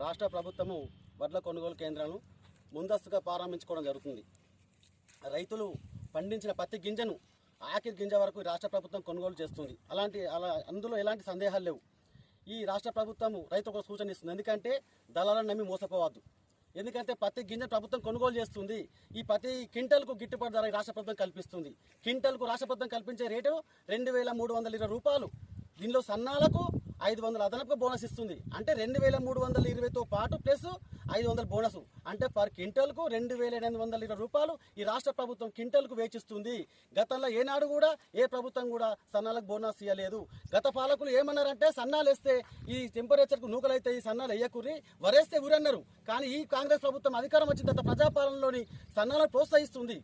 రాష్ట్ర ప్రభుత్వము వడ్ల కొనుగోలు కేంద్రాలను ముందస్తుగా ప్రారంభించుకోవడం జరుగుతుంది. రైతులు పండించిన పత్తి గింజను ఆఖరి గింజ వరకు రాష్ట్ర ప్రభుత్వం కొనుగోలు చేస్తుంది. అందులో ఎలాంటి సందేహాలు లేవు. ఈ రాష్ట్ర ప్రభుత్వము రైతులకు సూచన ఇస్తుంది. ఎందుకంటే దళాలను నమ్మి మోసపోవద్దు. ఎందుకంటే ప్రతి గింజ ప్రభుత్వం కొనుగోలు చేస్తుంది. ఈ ప్రతి క్వింటల్కు గిట్టుబాటు ధర రాష్ట్ర ప్రభుత్వం కల్పిస్తుంది. క్వింటల్కు రాష్ట్ర ప్రభుత్వం కల్పించే రేటు 2320 రూపాయలు. దీనిలో సన్నాలకు 500 అదనపు బోనస్ ఇస్తుంది. అంటే 2320తో పాటు ప్లస్ 500 బోనస్. అంటే పర్ క్వింటల్కు 2820 రూపాయలు ఈ రాష్ట్ర ప్రభుత్వం క్వింటల్కు వేచిస్తుంది. గతంలో ఏనాడు కూడా ఏ ప్రభుత్వం కూడా సన్నాలకు బోనస్ ఇవ్వలేదు. గత పాలకులు ఏమన్నారంటే సన్నాలు వేస్తే ఈ టెంపరేచర్కు నూకలైతే ఈ సన్నాలు వేయకుర్రి, వరేస్తే ఊరన్నారు. కానీ ఈ కాంగ్రెస్ ప్రభుత్వం అధికారం వచ్చిన తర్వాత ప్రజాపాలనలోని సన్నాలను ప్రోత్సహిస్తుంది.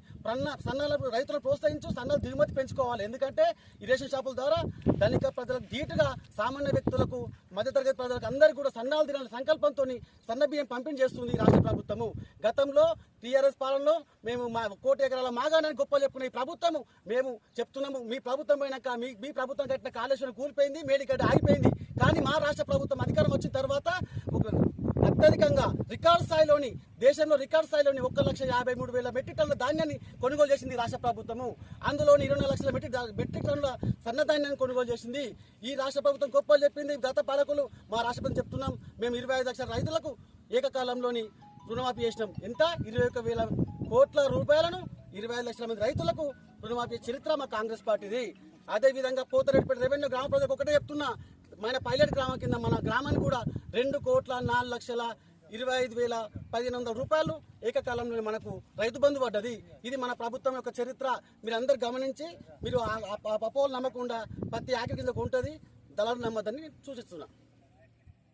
సన్నాలకు రైతులను ప్రోత్సహించు, సన్నాలు దిగుమతి పెంచుకోవాలి. ఎందుకంటే ఈ రేషన్ షాపుల ద్వారా ధనిక ప్రజలకు ధీటుగా సామాన్య వ్యక్తులకు, మధ్యతరగతి ప్రజలకు అందరికీ కూడా సన్నాలు తినాలని సంకల్పంతో సన్న బియ్యం పంపిణీ చేస్తుంది రాష్ట్ర ప్రభుత్వము. గతంలో టీఆర్ఎస్ పాలనలో మేము 1 కోటి ఎకరాల మాగానని గొప్ప చెప్పుకున్న ఈ ప్రభుత్వము మేము చెప్తున్నాము, మీ ప్రభుత్వం పోయినాక మీ ప్రభుత్వం కట్టిన కాళేశ్వరం కూలిపోయింది, మేడిగడ్డ ఆగిపోయింది. కానీ మా రాష్ట్ర ప్రభుత్వం అధికారం వచ్చిన తర్వాత అత్యధికంగా రికార్డు స్థాయిలోని, దేశంలో రికార్డు స్థాయిలోని 1,53,000 మెట్రిక్ టన్నుల ధాన్యాన్ని కొనుగోలు చేసింది రాష్ట్ర ప్రభుత్వము. అందులోని 24 లక్షల మెట్రిక్ టన్నుల సన్నధాన్యాన్ని కొనుగోలు చేసింది. ఈ రాష్ట్ర ప్రభుత్వం గొప్పలు చెప్పింది. గత పాలకులు మా రాష్ట్ర ప్రభుత్వం చెప్తున్నాం, మేము 25 లక్షల రైతులకు ఏకకాలంలోని రుణమాఫీ చేసినాం. ఎంత 21,000 కోట్ల రూపాయలను 25 లక్షల మంది రైతులకు రుణమాఫీ చరిత్ర మా కాంగ్రెస్ పార్టీది. అదేవిధంగా పోతరెడ్డిపేట రెవెన్యూ గ్రామ ప్రజలకు ఒకటే చెప్తున్నా, మన పైలట్ గ్రామం కింద మన గ్రామాన్ని కూడా 2,04,25,115 రూపాయలు ఏకకాలంలో మనకు రైతు బంధు పడ్డది. ఇది మన ప్రభుత్వం యొక్క చరిత్ర. మీరు అందరు గమనించి మీరు అపోలు నమ్మకుండా ప్రతి ఆఖరి కిందకు ఉంటుంది, దళాలు నమ్మద్దని సూచిస్తున్నా.